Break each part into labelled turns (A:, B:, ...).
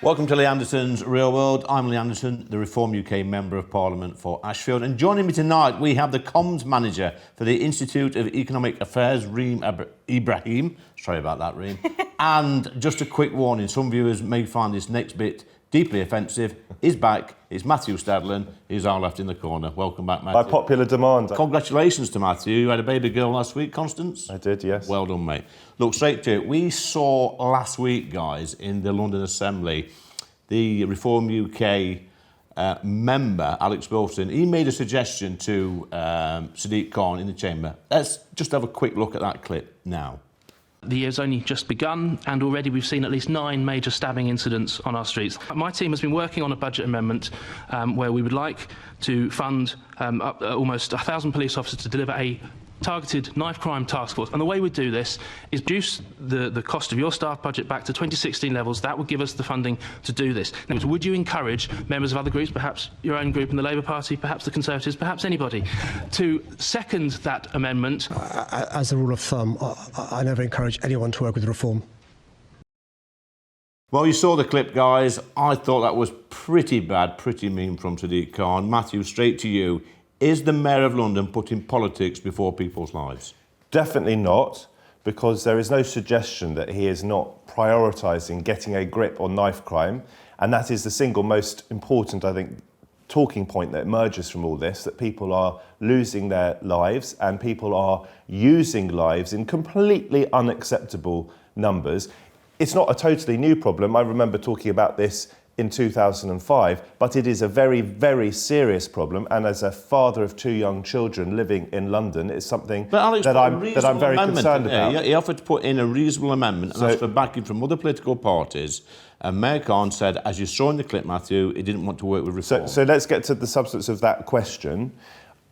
A: Welcome to Lee Anderson's Real World. I'm Lee Anderson, the Reform UK Member of Parliament for Ashfield. And joining me tonight, we have the Comms Manager for the Institute of Economic Affairs, Reem Ibrahim. Sorry about that, Reem. And just a quick warning, some viewers may find this next bit deeply offensive. He's back. It's Matthew Stadlen. He's our left in the corner. Welcome back, Matthew.
B: By popular demand.
A: Congratulations to Matthew. You had a baby girl last week, Constance?
B: I did, yes.
A: Well done, mate. Look, straight to it. We saw last week, guys, in the London Assembly, the Reform UK member, Alex Wilson, he made a suggestion to Sadiq Khan in the chamber. Let's just have a quick look at that clip now.
C: The year's only just begun, and already we've seen at least 9 major stabbing incidents on our streets. My team has been working on a budget amendment where we would like to fund almost 1,000 police officers to deliver a targeted knife crime task force. And the way we do this is reduce the cost of your staff budget back to 2016 levels. That would give us the funding to do this. Now, would you encourage members of other groups, perhaps your own group in the Labour Party, perhaps the Conservatives, perhaps anybody, to second that amendment?
D: As a rule of thumb, I never encourage anyone to work with reform.
A: Well, you saw the clip, guys. I thought that was pretty bad, pretty mean from Sadiq Khan. Matthew, straight to you. Is the Mayor of London putting politics before people's lives?
B: Definitely not, because there is no suggestion that he is not prioritising getting a grip on knife crime, and that is the single most important, I think, talking point that emerges from all this, that people are losing their lives and people are using lives in completely unacceptable numbers. It's not a totally new problem. I remember talking about this in 2005, but it is a very, very serious problem. And as a father of 2 young children living in London, it's something that I'm very concerned about.
A: He offered to put in a reasonable amendment and asked for backing from other political parties. And Mayor Khan said, as you saw in the clip, Matthew, he didn't want to work with reform.
B: So let's get to the substance of that question.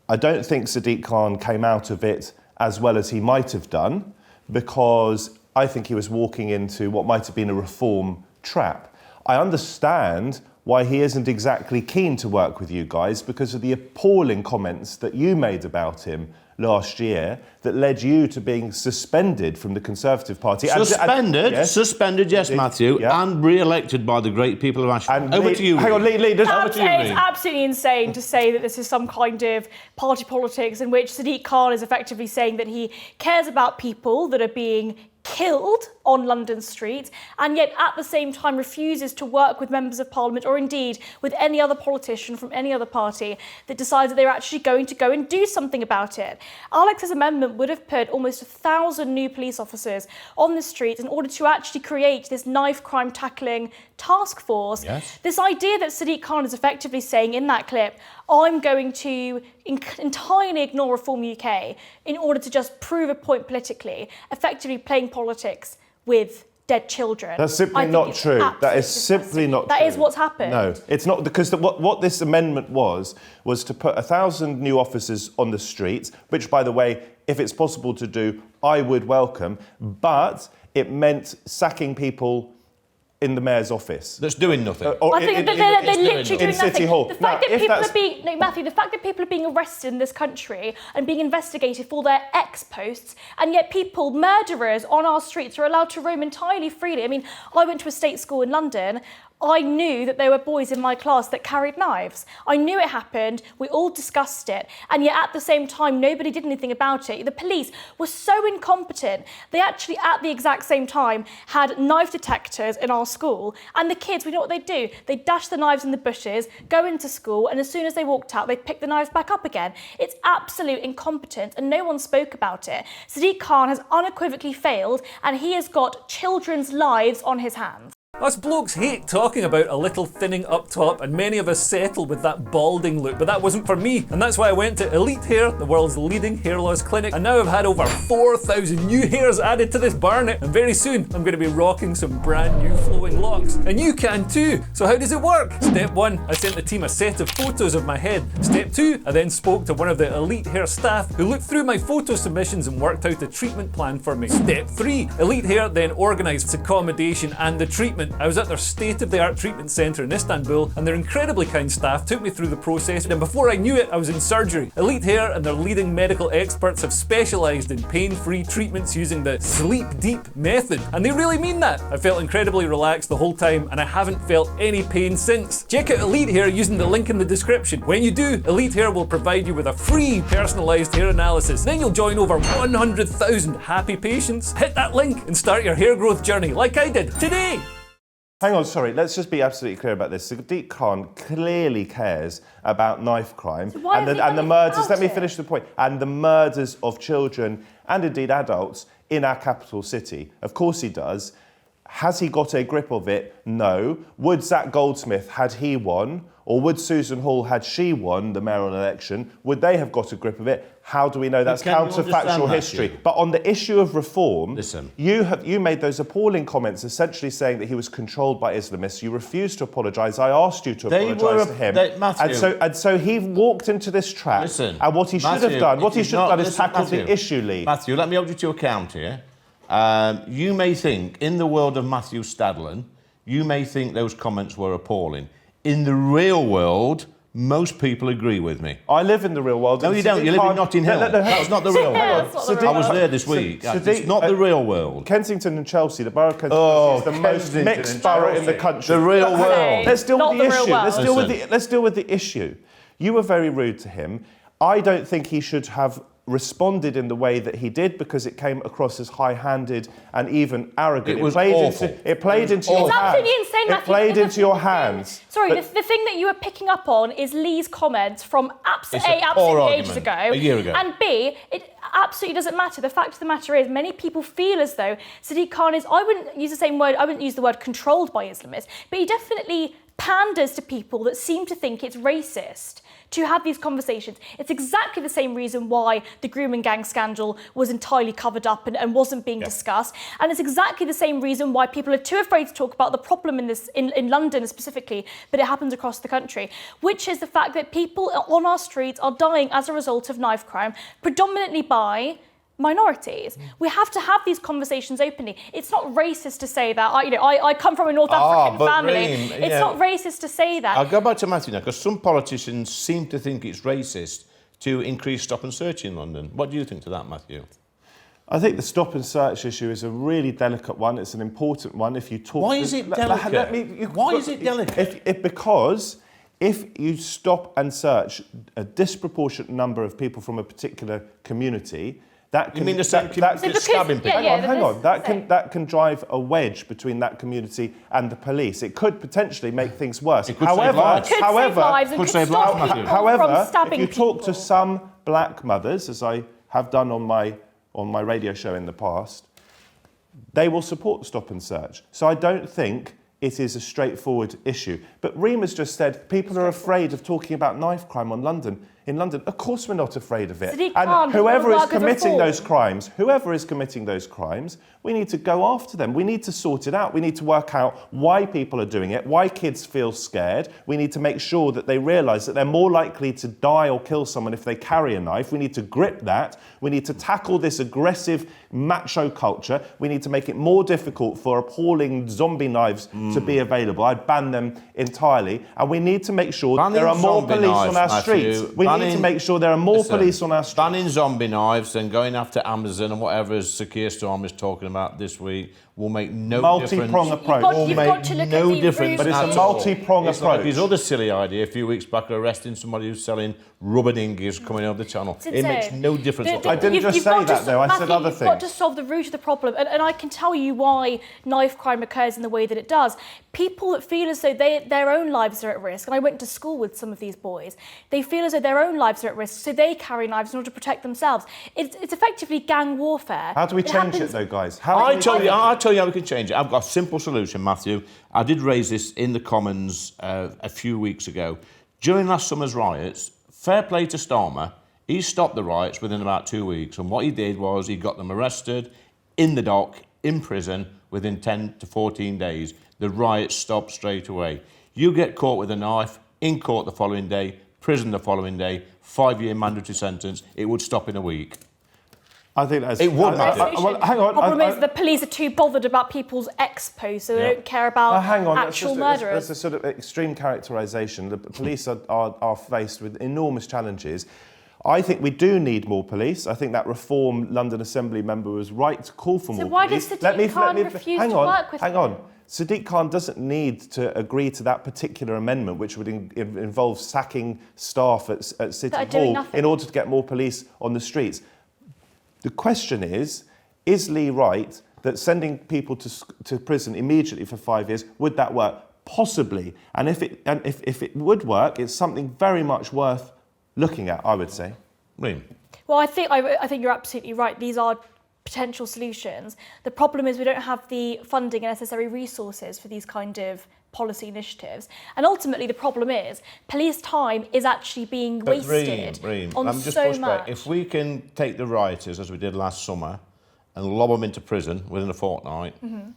B: I don't think Sadiq Khan came out of it as well as he might have done, because I think he was walking into what might have been a reform trap. I understand why he isn't exactly keen to work with you guys, because of the appalling comments that you made about him last year that led you to being suspended from the Conservative Party.
A: Suspended, yes, Matthew, and re-elected by the great people of Ashfield. Over to you.
B: Hang on, Lee.
E: It's absolutely insane to say that this is some kind of party politics in which Sadiq Khan is effectively saying that he cares about people that are being killed on London streets, and yet at the same time refuses to work with members of Parliament or indeed with any other politician from any other party that decides that they're actually going to go and do something about it. Alex's amendment would have put almost 1,000 new police officers on the streets in order to actually create this knife crime tackling task force.
A: Yes.
E: This idea that Sadiq Khan is effectively saying in that clip, I'm going to entirely ignore Reform UK in order to just prove a point politically, effectively playing politics with dead children.
B: That's simply not true. That is simply not true.
E: That is what's happened.
B: No, it's not, because what this amendment was to put 1,000 new officers on the streets, which, by the way, if it's possible to do, I would welcome, but it meant sacking people in the mayor's office.
A: That's doing nothing.
E: I think they're literally doing nothing.
B: City Hall.
E: The fact that people are being arrested in this country and being investigated for their ex-posts, and yet people, murderers on our streets, are allowed to roam entirely freely. I mean, I went to a state school in London. I knew that there were boys in my class that carried knives. I knew it happened. We all discussed it. And yet at the same time, nobody did anything about it. The police were so incompetent. They actually, at the exact same time, had knife detectors in our school. And the kids, we know what they'd do. They'd dash the knives in the bushes, go into school, and as soon as they walked out, they'd pick the knives back up again. It's absolute incompetence, and no one spoke about it. Sadiq Khan has unequivocally failed, and he has got children's lives on his hands.
F: Us blokes hate talking about a little thinning up top, and many of us settle with that balding look, but that wasn't for me, and that's why I went to Elite Hair, the world's leading hair loss clinic, and now I've had over 4,000 new hairs added to this barnet, and very soon I'm going to be rocking some brand new flowing locks, and you can too. So how does it work? Step 1, I sent the team a set of photos of my head. Step 2, I then spoke to one of the Elite Hair staff who looked through my photo submissions and worked out a treatment plan for me. Step 3, Elite Hair then organised accommodation and the treatment. treatment. I was at their state-of-the-art treatment centre in Istanbul, and their incredibly kind staff took me through the process, and before I knew it, I was in surgery. Elite Hair and their leading medical experts have specialised in pain-free treatments using the sleep deep method, and they really mean that. I felt incredibly relaxed the whole time, and I haven't felt any pain since. Check out Elite Hair using the link in the description. When you do, Elite Hair will provide you with a free personalised hair analysis. Then you'll join over 100,000 happy patients. Hit that link and start your hair growth journey like I did today.
B: Hang on, sorry, let's just be absolutely clear about this. Sadiq Khan clearly cares about knife crime and the murders. Let me finish the point. And the murders of children and indeed adults in our capital city. Of course he does. Has he got a grip of it? No. Would Zach Goldsmith, had he won, or would Susan Hall, had she won the mayoral election, would they have got a grip of it? How do we know? That's counterfactual history. But on the issue of reform,
A: listen,
B: you made those appalling comments essentially saying that he was controlled by Islamists. You refused to apologise. I asked you to apologise to him. And so he walked into this trap.
A: Listen,
B: and what he should have done, is tackled the issue, Lee.
A: Matthew, let me hold you to account here. You may think, in the world of Matthew Stadlen, you may think those comments were appalling. In the real world, most people agree with me.
B: I live in the real world.
A: No, you don't. You live in Notting Hill. That's not the real world. I was there this week. It's not the real world.
B: Kensington and Chelsea, the borough of Kensington, is the most mixed borough in the country.
A: The real world.
B: Let's deal with the issue. Let's deal with the issue. You were very rude to him. I don't think he should have responded in the way that he did because it came across as high-handed and even arrogant.
A: It was awful.
B: It played into your hands.
E: It's absolutely insane, Matthew.
B: It played into your hands.
E: Sorry, the thing that you were picking up on is Lee's comments from absolutely ages ago.
A: A year ago.
E: And B, it absolutely doesn't matter. The fact of the matter is, many people feel as though Sadiq Khan is, I wouldn't use the word controlled by Islamists, but he definitely panders to people that seem to think it's racist to have these conversations. It's exactly the same reason why the grooming gang scandal was entirely covered up and wasn't being discussed. And it's exactly the same reason why people are too afraid to talk about the problem in London specifically, but it happens across the country, which is the fact that people on our streets are dying as a result of knife crime, predominantly by minorities. We have to have these conversations openly. It's not racist to say that. I come from a North African family.
A: Reem,
E: it's not racist to say that.
A: I'll go back to Matthew now, because some politicians seem to think it's racist to increase stop and search in London. What do you think to that, Matthew?
B: I think the stop and search issue is a really delicate one. It's an important one. If you talk,
A: why is it delicate? Why is it delicate?
B: Because if you stop and search a disproportionate number of people from a particular community, that can,
A: you mean the same community stabbing people?
B: Hang on. That can drive a wedge between that community and the police. It could potentially make things worse.
A: It could save lives.
B: However, if you talk to some black mothers, as I have done on my radio show in the past, they will support the stop and search. So I don't think it is a straightforward issue. But Reem has just said people are afraid of talking about knife crime in London. Of course we're not afraid of it. And whoever is committing those crimes, we need to go after them. We need to sort it out. We need to work out why people are doing it, why kids feel scared. We need to make sure that they realise that they're more likely to die or kill someone if they carry a knife. We need to grip that. We need to tackle this aggressive macho culture. We need to make it more difficult for appalling zombie knives to be available. I'd ban them entirely. And we need to make sure that there are more police on our streets. We need to make sure there are more police on our streets.
A: Banning zombie knives and going after Amazon and whatever, as Sakir Storm is talking about this week, will make no difference.
B: Multi-prong approach.
E: You've got to look at the
A: difference.
B: But it's a multi-prong approach.
A: It's like his other silly idea a few weeks back, arresting somebody who's selling rubber dinghies coming over the channel. It makes no difference.
B: I didn't just say that, though. I said other things.
E: You've got to solve the root of the problem. And I can tell you why knife crime occurs in the way that it does. People that feel as though their own lives are at risk, and I went to school with some of these boys, they feel as though their own lives are at risk, so they carry knives in order to protect themselves. It's effectively gang warfare.
B: How do we change it, though, guys?
A: I'll tell you how we can change it. I've got a simple solution, Matthew. I did raise this in the Commons a few weeks ago. During last summer's riots, fair play to Starmer, he stopped the riots within about 2 weeks, and what he did was he got them arrested, in the dock, in prison, within 10 to 14 days. The riots stopped straight away. You get caught with a knife, in court the following day, prison the following day, 5-year mandatory sentence, it would stop in a week.
B: I think that's...
A: It would,
B: well, hang on.
E: The problem is the police are too bothered about people's ex-posts, so they don't care about actual murderers.
B: That's a sort of extreme characterisation. The police are faced with enormous challenges. I think we do need more police. I think that Reform London Assembly member was right to call for more police.
E: So why does Sadiq Khan refuse to work with him?
B: Hang on. Sadiq Khan doesn't need to agree to that particular amendment, which would involve sacking staff at City Hall in order to get more police on the streets. The question is Lee right that sending people to prison immediately for 5 years, would that work? Possibly. And if it would work, it's something very much worth looking at, I would say.
A: Reem?
E: Well, I think you're absolutely right. These are potential solutions. The problem is we don't have the funding and necessary resources for these kind of policy initiatives. And ultimately, the problem is police time is actually being wasted on so much.
A: If we can take the rioters, as we did last summer, and lob them into prison within a fortnight,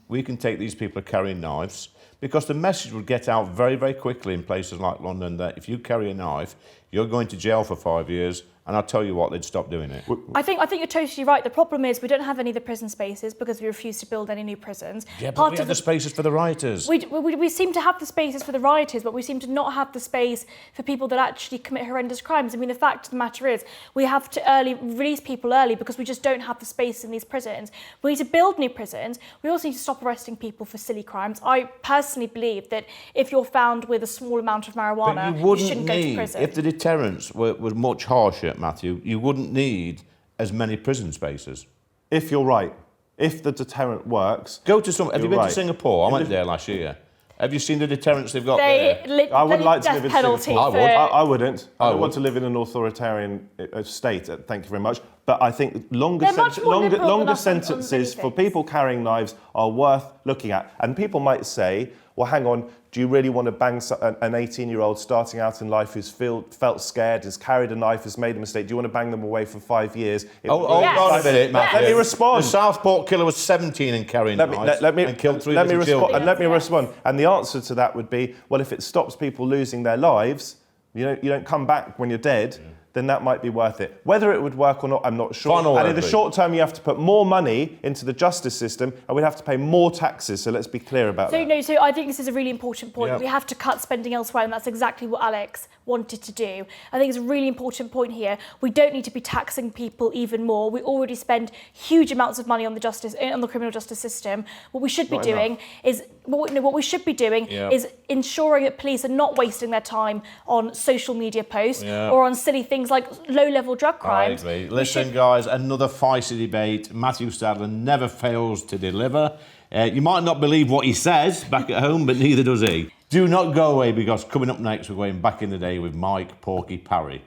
A: we can take these people carrying knives, because the message would get out very, very quickly in places like London that if you carry a knife, you're going to jail for 5 years, and I'll tell you what, they'd stop doing it.
E: I think you're totally right. The problem is we don't have any of the prison spaces because we refuse to build any new prisons.
A: Yeah, but we have the spaces for the rioters.
E: We seem to have the spaces for the rioters, but we seem to not have the space for people that actually commit horrendous crimes. I mean, the fact of the matter is we have to release people early because we just don't have the space in these prisons. We need to build new prisons. We also need to stop arresting people for silly crimes. I personally believe that if you're found with a small amount of marijuana, you shouldn't go to prison.
A: If the deterrents were much harsher, Matthew, you wouldn't need as many prison spaces.
B: If you're right, if the deterrent works...
A: Have you been to Singapore? I went there last year. Have you seen the deterrents they've got there?
B: I would like to live in Singapore. I wouldn't. I
A: would
B: want to live in an authoritarian state, thank you very much. But I think longer sentences for people carrying knives are worth looking at. And people might say, well, hang on, do you really want to bang an 18-year-old starting out in life who's felt scared, has carried a knife, has made a mistake? Do you want to bang them away for 5 years?
A: Hold on a minute, Matthew.
B: Let me respond.
A: The Southport killer was 17 and carrying knives and killed 3 little children.
B: Let me respond. And the answer to that would be, well, if it stops people losing their lives, you don't come back when you're dead, then that might be worth it. Whether it would work or not, I'm not sure. And in the short term, you have to put more money into the justice system, and we'd have to pay more taxes. So let's be clear about that.
E: So I think this is a really important point. Yep. We have to cut spending elsewhere, and that's exactly what Alex wanted to do. I think it's a really important point here. We don't need to be taxing people even more. We already spend huge amounts of money on the criminal justice system. What we should be doing is ensuring that police are not wasting their time on social media posts or on silly things like low-level drug crimes.
A: I agree. Listen, guys, another feisty debate. Matthew Stadlen never fails to deliver. You might not believe what he says back at home, but neither does he. Do not go away, because coming up next, we're going back in the day with Mike Porky Parry.